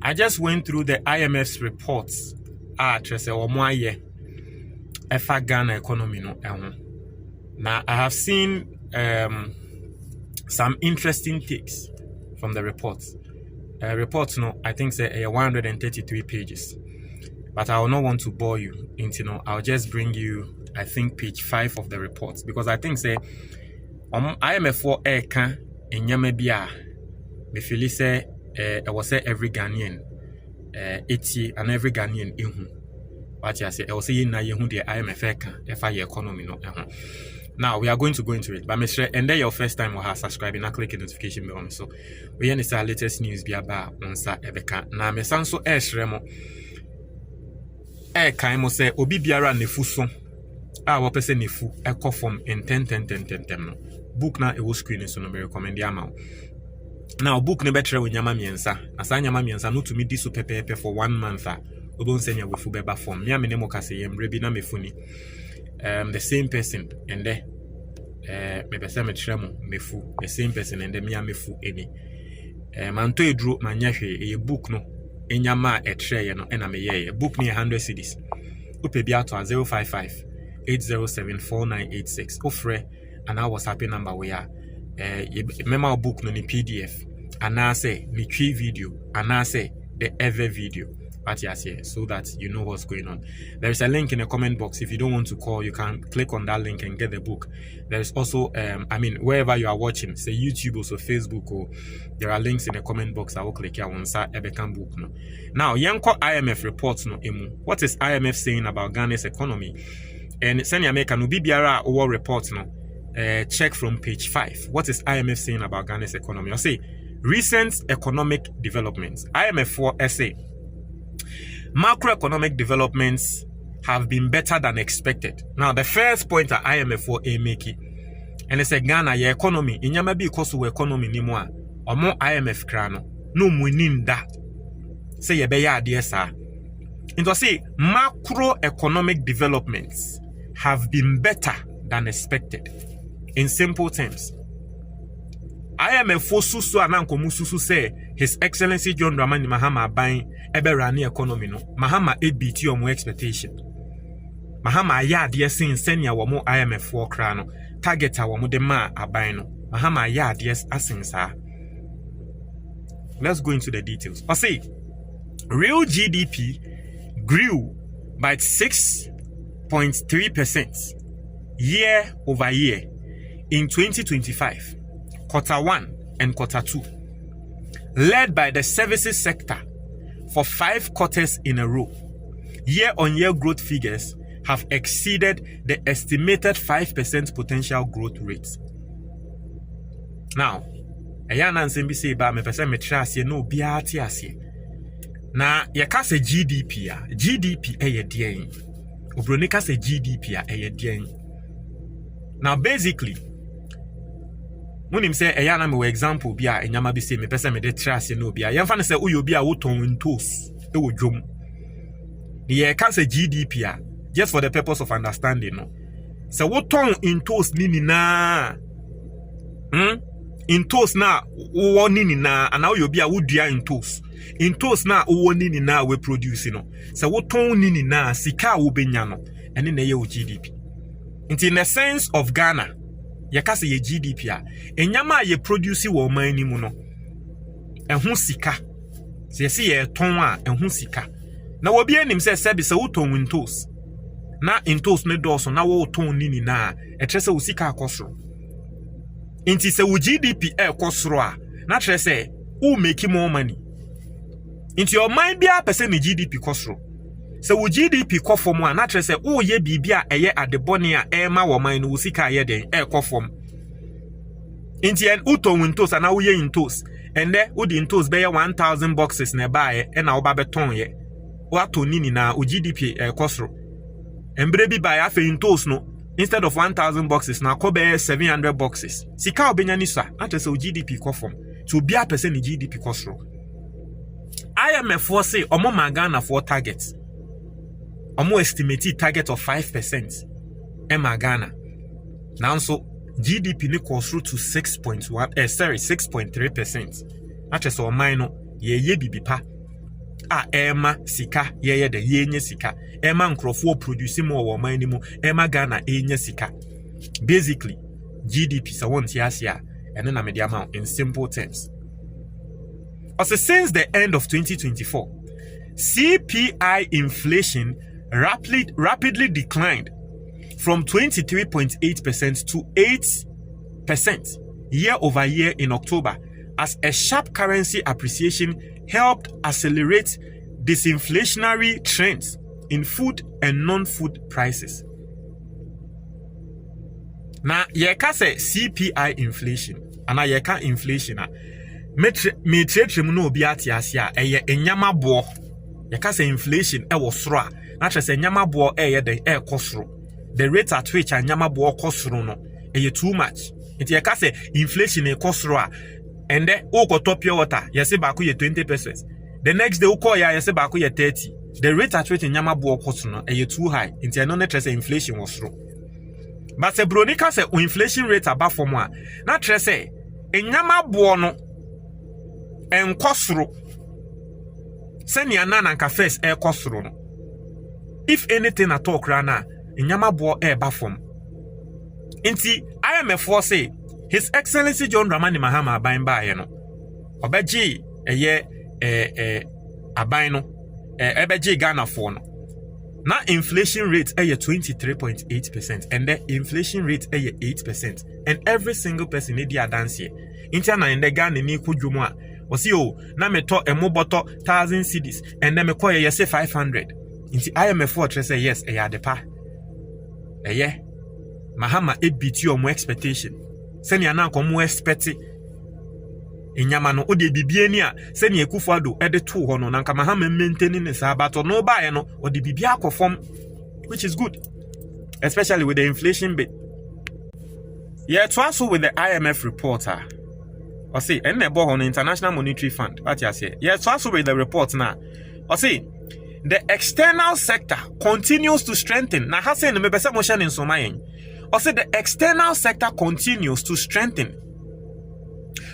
I just went through the IMF's reports. Trese omoaye efa Ghana economy no eho. Now I have seen some interesting takes from the reports. Reports no, I think say 133 pages. But I will not want to bore you into I'll just bring you, I think, page 5 of the reports, because I think say IMF for eka enyama bia me feel say I was say every Ghanaian 80 and every Ghanaian ehu. But I say I was say na yehu the IMF eka efa your economy no ehu. Now we are going to go into it, but make sure and then your first time we have subscribing and click the notification bell on so we hear the latest news be about onsa ebeka. Na me sanso eshremo kan mo say obi biara nefu so a wo pese nefu ekọ form in 10 no book na e wo screen so no me recommend ya ma. Now book ne betre onyama miensa asa nyama miensa no to me di so pepepe for 1 month a obo nsenya wefu beba form me amene mo kase yemre bi na mefuni the same person and there me pese me tremo mefu the same person and me amefu eni manto eduro manya hwe e book no enyama etreye no ena me ye book ni 100 cedis upe bi ato 055 807 4986 ofre and our WhatsApp number we are memo book no ni PDF and I say ni twi video and I say the ever video. But yes, here so that you know what's going on. There is a link in the comment box. If you don't want to call, you can click on that link and get the book. There is also wherever you are watching, say YouTube or so Facebook, or there are links in the comment box. I will click here on sa ebekam book no. Now yanko IMF reports no emu. What is IMF saying about Ghana's economy? And send America no biara or reports no. Check from page 5. What is IMF saying about Ghana's economy? I say recent economic developments. IMF for essay. Macroeconomic developments have been better than expected. Now, the first point at IMF for a make it, and it's a Ghana your economy. In Yamabi because of economy ni more or more IMF crano. No munin that. Say ye beya dear sir. And to say macroeconomic developments have been better than expected. In simple terms. IMF for susu ananko mususu say His Excellency John Dramani Mahama buying eberani economy no. Mahama beat your more expectation. Mahama ya dear sin senya wamo IMF for crano. Target our modema abino. Mahama ya dear asinsa. Let's go into the details. I say real GDP grew by 6.3% year over year in 2025. Quarter 1 and quarter 2, led by the services sector for 5 quarters in a row. Year-on-year growth figures have exceeded the estimated 5% potential growth rate. Now, ayana nsembi say ba me pese me trase no bia ate ase. Na ye ka se GDP a, GDP eye den. Obroni ka se GDP a eye den. Now basically Munim say ayana me example bia enyama bi say me pese me de trase no bia yemfa ne say uyo bia woton wintos e wo dwom ye ka say GDP a just for the purpose of understanding no say woton intos ni na intos na wo ni na ana uyo bia wodua intos na wo ni na we produce no say woton ni na sika wo benya no ene na ye wo GDP. In the sense of Ghana yakase ye GDP a enyama ye produce wo man ni mu no ehun sika se se ye ton a ehun sika na wo bi anim se sebi se wo ton wintos na intos ne doso na wo ton ni na etrese wo sika akosoro inti se wo GDP ekosoro a na trese wo make more money inti your mind bia person ni GDP kosoro se wo GDP kofom a na trese wo ye bibia eye adebone a ema wo man no wo sika ye den ekofom inti en uton wintos ana wo ye intos ende wo di intos be ye 1000 boxes na bae e na wo ba beton ye wo to nini na wo GDP ekosoro embre bi bae afa intos no instead of 1000 boxes na ko be 700 boxes sika obenya ni sa na trese wo GDP kofom to bia person ni GDP kosoro IMF for say omo magana for targets. Omo estimated target of 5% Emma Ghana. Now so GDP ni cost through to 6.3%. That is all minor ye bibipa. Emma sika ye de yenye sika. Emma nkrofo produce more wo man nimu. Emma Ghana enye sika. Basically, GDP so one tiasia and then the amount in simple terms. Also, since the end of 2024, CPI inflation rapidly declined from 23.8% to 8% year over year in October, as a sharp currency appreciation helped accelerate disinflationary trends in food and non-food prices. Now, yeka say CPI inflation, and yeka inflation, me trade no obi atiasia eye enyama bo. Yeka say inflation was soro. Na tre say enyama bo de kosoro. The rate at which enyama bo kosoro no too much. It yeka say inflation kosoro and then go top pure water, you say back 20 pesos. The next day, you say back 30. The rate at which nyama bo kosoro no too high. Into no net say inflation was soro. But se bronika say inflation rate above for more. Na tre say enyama bo no enkosoro. Seni anana nka first kosoro no. If anything at all krana, enyama bo bafom. Inti IMF say His Excellency John Dramani Mahama aban no. Obeji aban no ebeji Ghana for no. Na inflation rate 23.8% and the inflation rate 8%, and every single person need their dance here. Interna in the Ghana ni kudwumu a osi o na meto emoboto 1,000 cedis and then me call ye say 500. Inti IMF say yes depa. Mahama beat your more expectation. Seni ananko mo expect enyama no ode bibie ni a seni Akufo-Addo ede to ho no nanka Mahama maintain ne sa bato no bae no ode bibia akofom, which is good, especially with the inflation bit. Yeah, to also with the IMF reporter. I see and the on the International Monetary Fund. What you say? Yeah, to also with the report now. I see the external sector continues to strengthen. Na ha say no me pese mo hye ne nsomayen. I said the external sector continues to strengthen,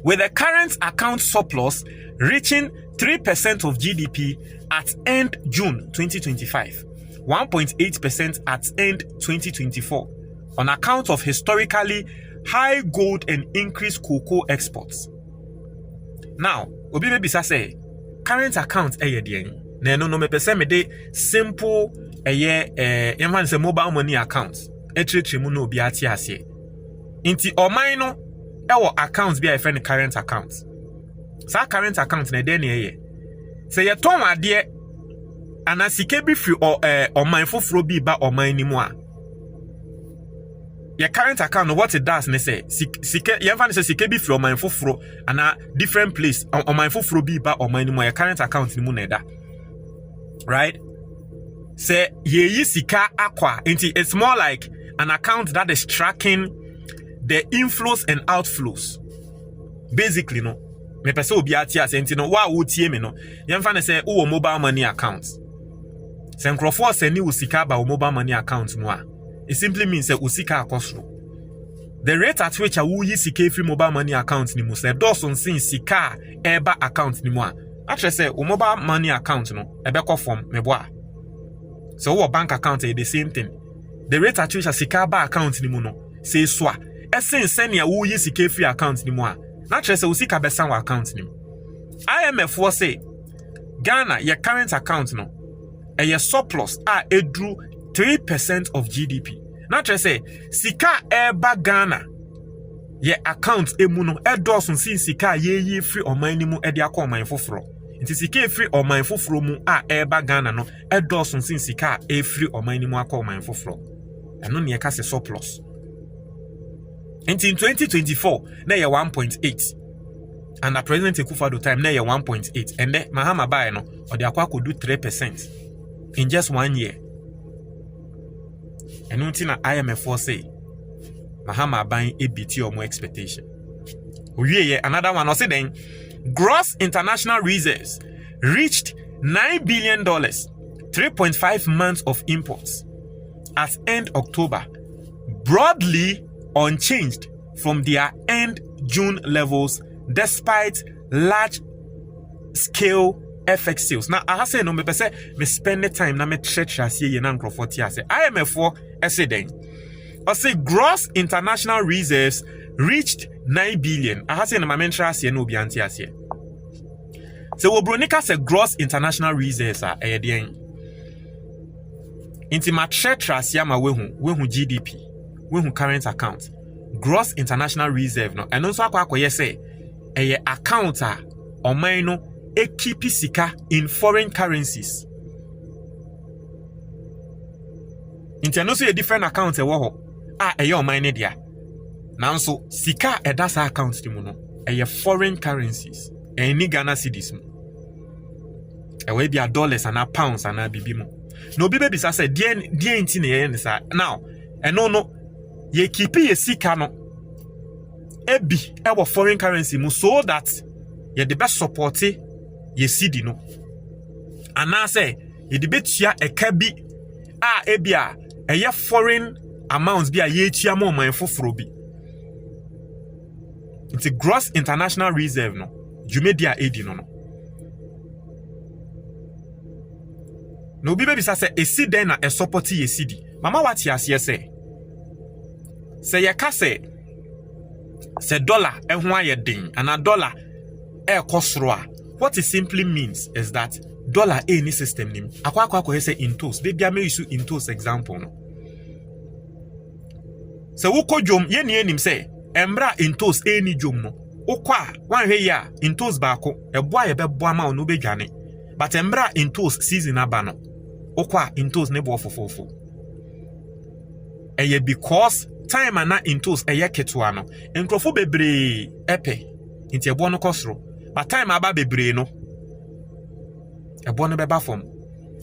with the current account surplus reaching 3% of GDP at end June 2025, 1.8% at end 2024, on account of historically high gold and increased cocoa exports. Now, obi me bisa say current account deɛ na no me pese me de simple yɛmfa say mobile money account. Etritrimu no obi ati ase. Inti oman no ewo accounts bi a friend current accounts. Sa current account na de na eye. Se ye ton ade anasike bi free oman foforo bi ba oman ni mu a. Your current account, what it does, ne say, sike, you ever say sike bi free oman foforo ana different place oman foforo bi ba oman ni mu, your current account ni mu na da. Right? Say ye sika aqua. It's more like an account that is tracking the inflows and outflows. Basically, no. Me pese obi ati asenti no wa wo tie me no. Yemfa ne say wo mobile money account. Se nkrofo send wo sika ba wo mobile money account no a. It simply means that wo sika akosro. The rate at which a wo yi sika free mobile money account ni mu se doson sin sika eba account ni mu a. Actually say wo mobile money account no ebekọ form me boa. So our bank account is the same thing. The rate at which a sikaba account ni mu no say swa. Esen senia wo yi sika free account ni mu a. Na tre say wo sika besan wa account ni mu. IMF was say Ghana your current account no your surplus edru 3% of GDP. Na tre say sika eba Ghana your account emu no edosun sin sika ye free oman ni mu e de akọ oman foforo. Nti sika free oman foforo mu eba Ghana no edosun sin sika free oman ni mu akọ oman foforo. Eno ne ka se surplus. Nti in 2024 na ye 1.8. And the President Akufo-Addo time na ye 1.8. And then Mahama buy no or de akwa could do 3% in just 1 year. Eno nti na IMF for say Mahama buying a BT or more expectation. Another one also then gross international reserves reached $9 billion, 3.5 months of imports at end October, broadly unchanged from their end June levels despite large scale FX sales. Now I say no me say me spend the time na me church as ye na nkrofo ase. IMF for say then. I say gross international reserves reached 9 billion. I say no me mentra ase no bi anti ase. So we bronika say gross international reserves are den. Inti ma church as ya ma we hu GDP, we hu current account. Gross international reserve no. And also akwa say account a oman no keep sika in foreign currencies. International different account ewo ho oman ne dia. Now so sika that's account di mu no foreign currencies. Any Ghana cedis mu. Ewe bia dollars and pounds and bibi mu. No bibi bisa say die nti ne ye nsa. Now no ye keep ye sika no ebi ewo foreign currency mu so that ye the best support ye cedi no. Ana say ye the betua eka bi ebi eye foreign amounts bi ye tua mo man foforo bi. It's a gross international reserve no. Jumedia edi no. No bi baby say e si den na e support ye cedi. Mama what ya say ye ka say dollar e ho aye den and a dollar e kosro a. What it simply means is that dollar any system nim. Akwa say intos. Baby I may use intos example no. So wo ko jom ye ni nim say embra intos any jom no. Okwa wan hwe ya intos baako eboa ye beboa ma ono bedwane but embra intos season aba no okwa intos ne bo fofofo eye because time ana intos eye ketewa no enkrofo bebre epe nti ebo no kosoro but time aba bebre no ebo no beba form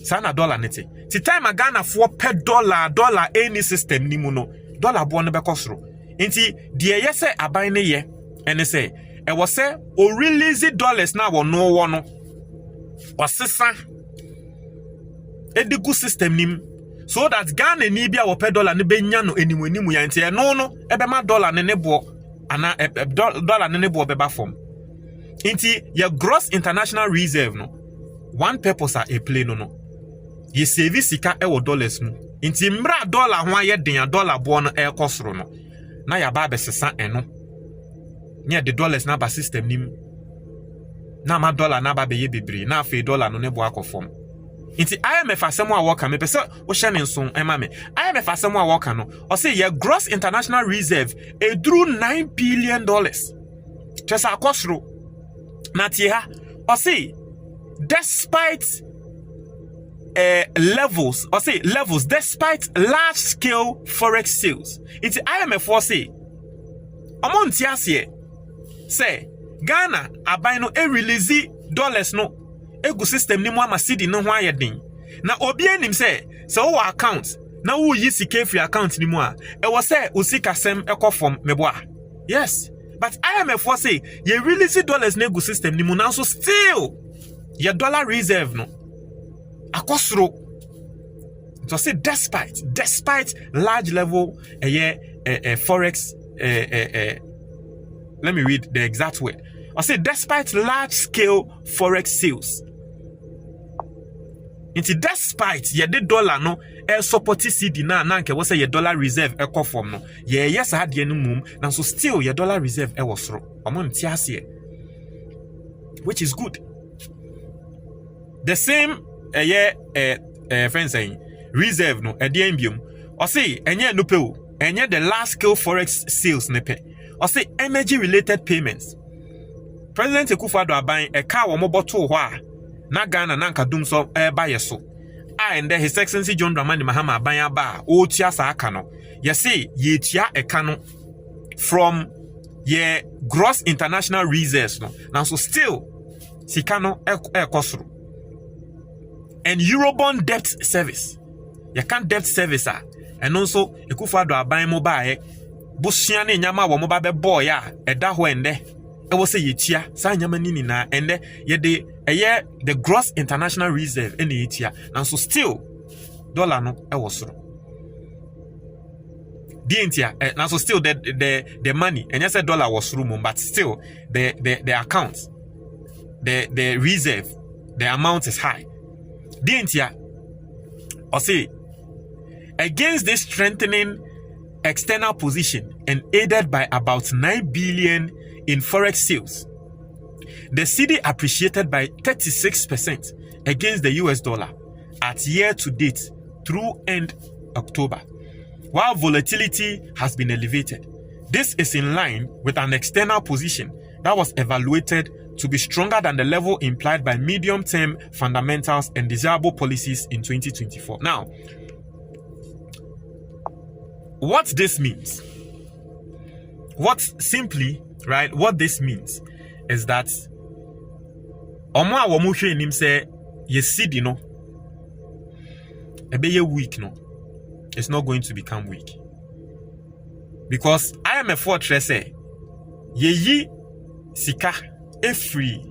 sana dollar nete ti time Ghana for per dollar any system ni mu no dollar bo no be kosoro nti de ye se aban ne ye and say, I was say, o release dollars now or no one or sisa. A good system nim so that Ghana nibia or per dollar ne benyano anyway nimu yanti no ebema dollar ne nebo ana dollar ne nebo beba form. Inti your gross international reserve no one purpose a play no. Ye service sika dollars mu. Inti mra dollar ho aye den dollar bo no e kosoro no. Na ya ba be sesa eno. Near the dollars number system nim na ma dollar na ba be ye bebre na afi dollar no ne bo akofom nti IMF asemo a worker me pese wo hye ne nson ema me IMF asemo a worker no o say your gross international reserve e drew $9 billion just akosro na tie ha o say despite levels despite large scale forex sales nti IMF wo say omonti ase say Ghana aban no release dollars no egu system ni mu ama cedi no ho ayedin na obi anim say wo account na wo yi sika free account ni mu a e wo say usika sem ekofom meboa yes but IMF for say ye release dollars na egu system ni mu na so still your dollar reserve no akosro to say despite large level forex let me read the exact word. I say despite large scale forex sales. Inti despite ye de dollar no support cedi na nke wo say ye dollar reserve form no. Ye yes had no mum na so still ye dollar reserve was soro. Omo nti ase. Which is good. The same friends saying reserve no e de ambium. I say enye no pe o. Enye the large scale forex sales nepe. Or say energy related payments. President Akufo-Addo aban e ka wo moboto ho a na Ghana na nka dum so ba yeso. And then His Excellency John Dramani Mahama aban aba o tia sa aka no. Ye say ye tia eka no from ye gross international reserves no. Now so still sika no ekosoro. And Eurobond debt service. Ye can debt service and also Akufo-Addo aban mo ba Bushia ne nyama wo moba be boy a eda ho ende e wo se yetia sa nyama nini na ende ye de the gross international reserve ene yetia and so still dollar no e wo soro dientia and so still the money and yes dollar was soro but still the account the reserve the amount is high. Dintia, or say, against this strengthening external position and aided by about 9 billion in forex sales, the cedi appreciated by 36% against the US dollar at year to date through end October, while volatility has been elevated. This is in line with an external position that was evaluated to be stronger than the level implied by medium-term fundamentals and desirable policies in 2024. Now, what this means, what this means is that omo a womo hwe nim say ye cedi no ebe ye weak no, it's not going to become weak, because IMF fortress say ye yi sika free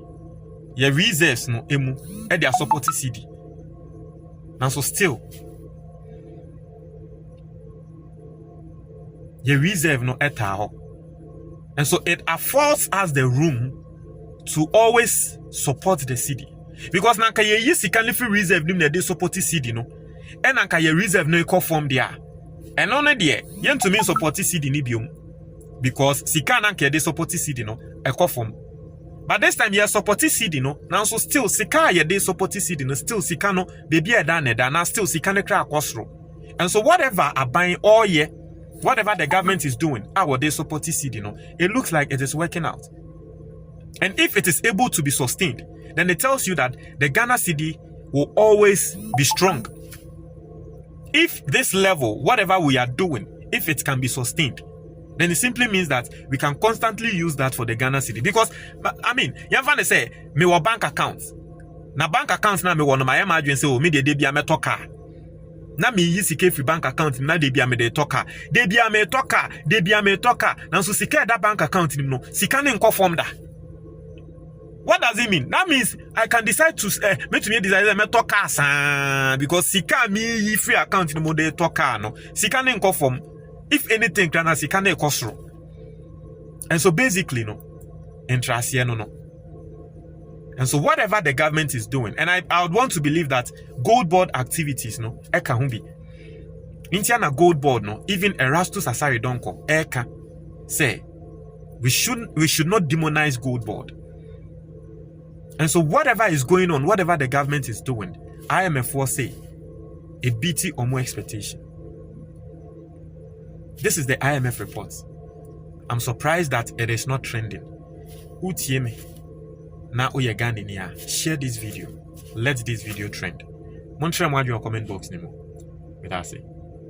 ye reserves no emu e dia support cedi. Now so still ye reserve no eta, and so it affords us the room to always support the cedi, because nanka ye yi sika free reserve nim na dey support cedi no, and nanka ye reserve no equal form there, and on there yen to mean support cedi ni biom, because sika nanka dey support cedi no equal form. But this time you support cedi no, now so still sika ye dey support cedi no, still sika no baby e dan na still sika ne kra akosro. And so whatever are buying all year, whatever the government is doing, our they support cedi no, it looks like it is working out. And if it is able to be sustained, then it tells you that the Ghana cedi will always be strong. If this level, whatever we are doing, if it can be sustained, then it simply means that we can constantly use that for the Ghana cedi. Because, I mean, you have say, me wa bank accounts. Na bank accounts na me wa no my imagine say, oh, me de bia me toka. Na me yi sike free bank account na de bia me de toka. De bia me toka. Na so sike that bank account ni no, sika ne nko form da. What does it mean? That means I can decide to decide me toka san, because sika me yi free account ni mo de toka no. Sika ne nko form. If anything, kana sika ne kosro. And so basically no, interest here no. And so whatever the government is doing, and I would want to believe that gold board activities no eka humbi. Intiana gold board no, even Erastus Asari Donko eka say we should not demonize gold board. And so whatever is going on, whatever the government is doing, IMF will say a BT or more expectation. This is the IMF report. I'm surprised that it is not trending. Utieme. Na oye Ghana niya. Share this video. Let this video trend. Montre mo your comment box nimo. With that say.